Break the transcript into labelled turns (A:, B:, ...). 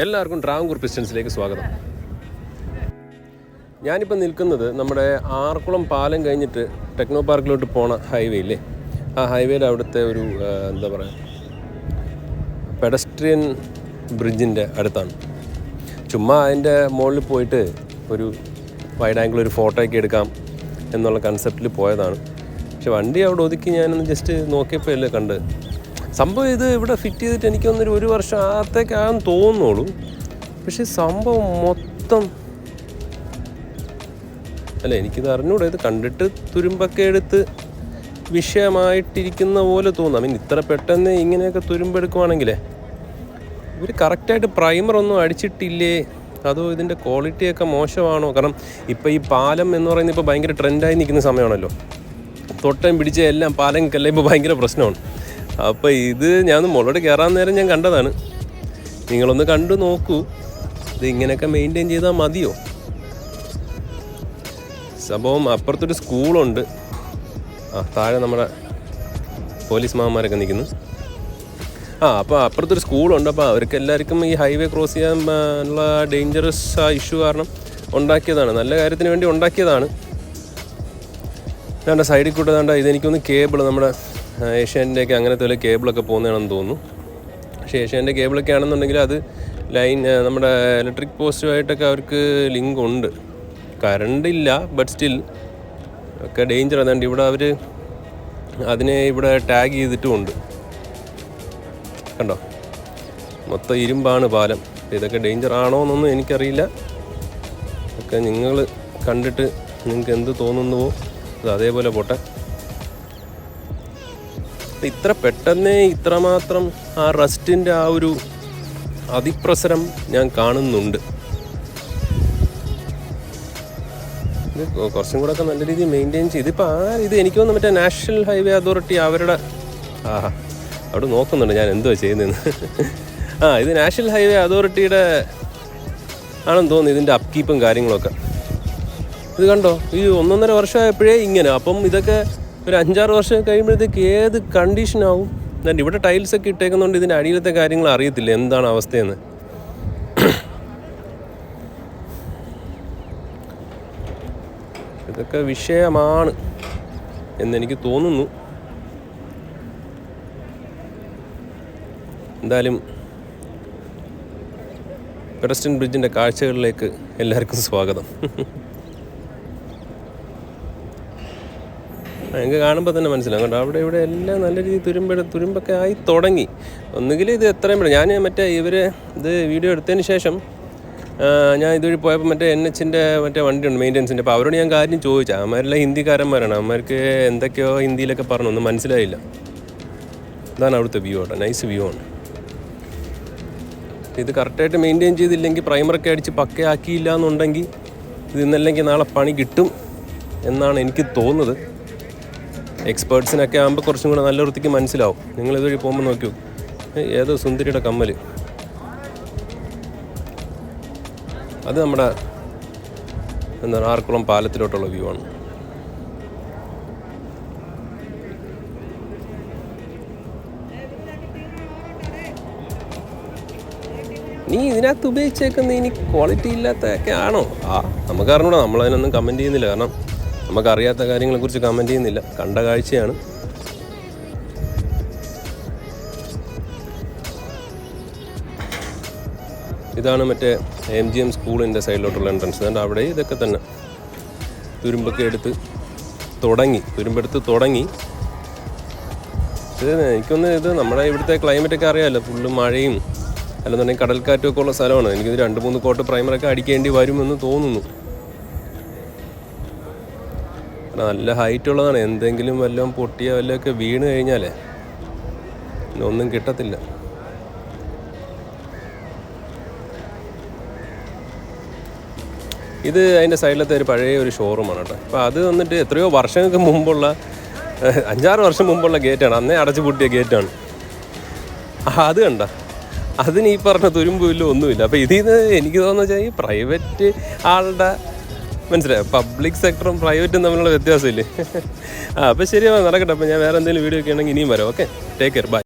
A: എല്ലാവർക്കും ട്രാവൻകൂർ പിസ്റ്റൻസിലേക്ക് സ്വാഗതം. ഞാനിപ്പോൾ നിൽക്കുന്നത് നമ്മുടെ ആർക്കുളം പാലം കഴിഞ്ഞിട്ട് ടെക്നോ പാർക്കിലോട്ട് പോണ ഹൈവേ ഇല്ലേ, ആ ഹൈവേയിൽ അവിടുത്തെ ഒരു എന്താ പറയുക പെഡസ്ട്രിയൻ ബ്രിഡ്ജിൻ്റെ അടുത്താണ്. ചുമ്മാ അതിൻ്റെ മുകളിൽ പോയിട്ട് ഒരു വൈഡ് ആംഗിൾ ഒരു ഫോട്ടോയൊക്കെ എടുക്കാം എന്നുള്ള കൺസെപ്റ്റിൽ പോയതാണ്. പക്ഷെ വണ്ടി അവിടെ ഒതുക്കി ഞാനൊന്ന് ജസ്റ്റ് നോക്കിയപ്പോൾ അല്ലേ കണ്ട്. സംഭവം ഇത് ഇവിടെ ഫിറ്റ് ചെയ്തിട്ട് എനിക്കൊന്നൊരു 1 വർഷം ആകത്തേക്കാണെന്ന് തോന്നുന്നുള്ളൂ. പക്ഷേ സംഭവം മൊത്തം അല്ല, എനിക്കിത് അറിഞ്ഞൂടെ. ഇത് കണ്ടിട്ട് തുരുമ്പൊക്കെ എടുത്ത് വിഷയമായിട്ടിരിക്കുന്ന പോലെ തോന്നും. ഇത്ര പെട്ടെന്ന് ഇങ്ങനെയൊക്കെ തുരുമ്പെടുക്കുവാണെങ്കിലേ ഇവർ കറക്റ്റായിട്ട് പ്രൈമറൊന്നും അടിച്ചിട്ടില്ലേ, അതോ ഇതിൻ്റെ ക്വാളിറ്റിയൊക്കെ മോശമാണോ? കാരണം ഇപ്പോൾ ഈ പാലം എന്ന് പറയുന്നത് ഇപ്പോൾ ഭയങ്കര ട്രെൻഡായി നിൽക്കുന്ന സമയമാണല്ലോ. തൊട്ടം പിടിച്ച എല്ലാം പാലങ്ങൾക്കെല്ലാം ഇപ്പോൾ ഭയങ്കര പ്രശ്നമാണ്. അപ്പോൾ ഇത് ഞാൻ മുകളിലോട്ട് കയറാൻ നേരം ഞാൻ കണ്ടതാണ്. നിങ്ങളൊന്ന് കണ്ടു നോക്കൂ, ഇത് ഇങ്ങനെയൊക്കെ മെയിൻറ്റെയിൻ ചെയ്താൽ മതിയോ? സംഭവം അപ്പുറത്തൊരു സ്കൂളുണ്ട്, താഴെ നമ്മുടെ പോലീസ് മാമന്മാരൊക്കെ നിൽക്കുന്നു. അപ്പോൾ അപ്പുറത്തൊരു സ്കൂളുണ്ട്. അപ്പോൾ അവർക്ക് എല്ലാവർക്കും ഈ ഹൈവേ ക്രോസ് ചെയ്യാൻ ഉള്ള ഡേഞ്ചറസ് ഇഷ്യൂ കാരണം ഉണ്ടാക്കിയതാണ്, നല്ല കാര്യത്തിന് വേണ്ടി ഉണ്ടാക്കിയതാണ്. ഞാൻ സൈഡിൽ കൂടെ വേണ്ട ഇതെനിക്കൊന്ന് കേബിൾ നമ്മുടെ ഏഷ്യാനെൻ്റെയൊക്കെ അങ്ങനത്തെ വല്ല കേബിളൊക്കെ പോകുന്നതാണെന്ന് തോന്നുന്നു. പക്ഷേ ഏഷ്യാൻ്റെ കേബിളൊക്കെ ആണെന്നുണ്ടെങ്കിൽ അത് ലൈൻ നമ്മുടെ ഇലക്ട്രിക് പോസ്റ്റുമായിട്ടൊക്കെ അവർക്ക് ലിങ്ക് ഉണ്ട്. കറണ്ടില്ല, ബട്ട് സ്റ്റിൽ ഒക്കെ ഡേഞ്ചർ. അതുകൊണ്ട് ഇവിടെ അവർ അതിനെ ഇവിടെ ടാഗ് ചെയ്തിട്ടുമുണ്ട്. കണ്ടോ, മൊത്തം ഇരുമ്പാണ് പാലം. ഇതൊക്കെ ഡേഞ്ചർ ആണോ എന്നൊന്നും എനിക്കറിയില്ല. ഒക്കെ നിങ്ങൾ കണ്ടിട്ട് നിങ്ങൾക്ക് എന്ത് തോന്നുന്നുവോ അത് അതേപോലെ പോട്ടെ. ഇത്ര പെട്ടെന്ന് ഇത്രമാത്രം ആ റസ്റ്റിൻ്റെ ആ ഒരു അതിപ്രസരം ഞാൻ കാണുന്നുണ്ട്. ഇത് കുറച്ചും കൂടെ ഒക്കെ നല്ല രീതിയിൽ മെയിൻറ്റെയിൻ ചെയ്ത് ഇപ്പോൾ ഇത് എനിക്ക് തോന്നുന്നു മറ്റേ നാഷണൽ ഹൈവേ അതോറിറ്റി അവരുടെ അവിടെ നോക്കുന്നുണ്ട് ഞാൻ എന്തുവാ ചെയ്യുന്നതെന്ന്. ഇത് നാഷണൽ ഹൈവേ അതോറിറ്റിയുടെ ആണെന്ന് തോന്നുന്നു ഇതിൻ്റെ അപ്കീപ്പും കാര്യങ്ങളൊക്കെ. ഇത് കണ്ടോ, ഈ 1.5 വർഷമായപ്പോഴേ ഇങ്ങനെ. അപ്പം ഇതൊക്കെ ഒരു 5-6 വർഷം കഴിയുമ്പോഴത്തേക്ക് ഏത് കണ്ടീഷനാവും. എന്നിട്ട് ഇവിടെ ടൈൽസൊക്കെ ഇട്ടേക്കുന്നതുകൊണ്ട് ഇതിൻ്റെ അടിയിലത്തെ കാര്യങ്ങൾ അറിയത്തില്ല എന്താണ് അവസ്ഥയെന്ന്. ഇതൊക്കെ വിഷയമാണ് എന്നെനിക്ക് തോന്നുന്നു. എന്തായാലും പെഡസ്ട്രിയൻ ബ്രിഡ്ജിൻ്റെ കാഴ്ചകളിലേക്ക് എല്ലാവർക്കും സ്വാഗതം. എനിക്ക് കാണുമ്പോൾ തന്നെ മനസ്സിലാവും കേട്ടോ, അവിടെ ഇവിടെ എല്ലാം നല്ല രീതിയിൽ തുരുമ്പൊക്കെ ആയി തുടങ്ങി. ഒന്നുകിൽ ഇത് എത്രയും പെട്ടെന്ന് ഞാൻ മറ്റേ ഇത് വീഡിയോ എടുത്തതിന് ശേഷം ഞാൻ ഇതുവഴി പോയപ്പോൾ മറ്റേ NHൻ്റെ മറ്റേ വണ്ടിയുണ്ട് മെയിൻ്റെനൻസിൻ്റെ. അപ്പോൾ അവരോട് ഞാൻ കാര്യം ചോദിച്ചു. അവന്മാരെല്ലാം ഹിന്ദിക്കാരന്മാരാണ്. അവന്മാർക്ക് എന്തൊക്കെയോ ഹിന്ദിയിലൊക്കെ പറഞ്ഞു, ഒന്നും മനസ്സിലായില്ല. ഇതാണ് അവിടുത്തെ വ്യൂ കേട്ടോ, നൈസ് വ്യൂ ആണ്. ഇത് കറക്റ്റായിട്ട് മെയിൻറ്റെയിൻ ചെയ്തില്ലെങ്കിൽ പ്രൈമറൊക്കെ അടിച്ച് പക്കയാക്കിയില്ല എന്നുണ്ടെങ്കിൽ ഇത് ഇന്നല്ലെങ്കിൽ നാളെ പണി കിട്ടും എന്നാണ് എനിക്ക് തോന്നുന്നത്. എക്സ്പേർട്സിനൊക്കെ ആകുമ്പോൾ കുറച്ചും കൂടെ നല്ല വൃത്തിക്ക് മനസ്സിലാവും. നിങ്ങൾ ഇതുവഴി പോകുമ്പോൾ നോക്കൂ, ഏതോ സുന്ദരിയുടെ കമ്മൽ. അത് നമ്മുടെ എന്താണ് ആർക്കുളം പാലത്തിലോട്ടുള്ള വ്യൂ ആണ്. നീ ഇതിനകത്ത് ഉപയോഗിച്ചേക്കുന്ന ഇനി ക്വാളിറ്റി ഇല്ലാത്തതൊക്കെ ആണോ? നമുക്കറിഞ്ഞൂടാ, നമ്മളതിനൊന്നും കമൻറ്റ് ചെയ്യുന്നില്ല. കാരണം നമുക്കറിയാത്ത കാര്യങ്ങളെക്കുറിച്ച് കമൻറ്റ് ചെയ്യുന്നില്ല, കണ്ട കാഴ്ചയാണ്. ഇതാണ് മറ്റേ MGM സ്കൂളിൻ്റെ സൈഡിലോട്ടുള്ള എൻട്രൻസ്. അതുകൊണ്ട് അവിടെ ഇതൊക്കെ തന്നെ തുരുമ്പൊക്കെ എടുത്ത് തുടങ്ങി. ഇത് എനിക്കൊന്ന് ഇത് നമ്മുടെ ഇവിടുത്തെ ക്ലൈമറ്റൊക്കെ അറിയാമല്ലോ, ഫുള്ള് മഴയും അല്ലെന്നുണ്ടെങ്കിൽ കടൽക്കാറ്റും ഒക്കെ ഉള്ള സ്ഥലമാണ്. എനിക്കിത് 2-3 കോട്ട് പ്രൈമറൊക്കെ അടിക്കേണ്ടി വരുമെന്ന് തോന്നുന്നു. നല്ല ഹൈറ്റ് ഉള്ളതാണ്. എന്തെങ്കിലും വല്ലതും പൊട്ടിയ വല്ലതൊക്കെ വീണ് കഴിഞ്ഞാലേ പിന്നെ ഒന്നും കിട്ടത്തില്ല. ഇത് അതിൻ്റെ സൈഡിലത്തെ ഒരു പഴയ ഒരു ഷോറൂമാണ് കേട്ടോ. അപ്പോൾ അത് വന്നിട്ട് എത്രയോ വർഷങ്ങൾക്ക് മുമ്പുള്ള 5-6 വർഷം മുമ്പുള്ള ഗേറ്റാണ്. അന്നേ അടച്ചു പൂട്ടിയ ഗേറ്റാണ്. അത് കണ്ട, അതിന് ഈ പറഞ്ഞ തുരുമ്പുമില്ല ഒന്നുമില്ല. അപ്പോൾ ഇതിൽ നിന്ന് എനിക്ക് തോന്നുന്നു വെച്ചാൽ ഈ പ്രൈവറ്റ് ആളുടെ മനസ്സിലായോ, പബ്ലിക് സെക്ടറും പ്രൈവറ്റും തമ്മിലുള്ള വ്യത്യാസമില്ലേ. അപ്പോൾ ശരിയാണ്, നടക്കട്ടെ. അപ്പോൾ ഞാൻ വേറെ എന്തെങ്കിലും വീഡിയോ ഒക്കെ ആണെങ്കിൽ ഇനിയും വരാം. Okay, take care, by.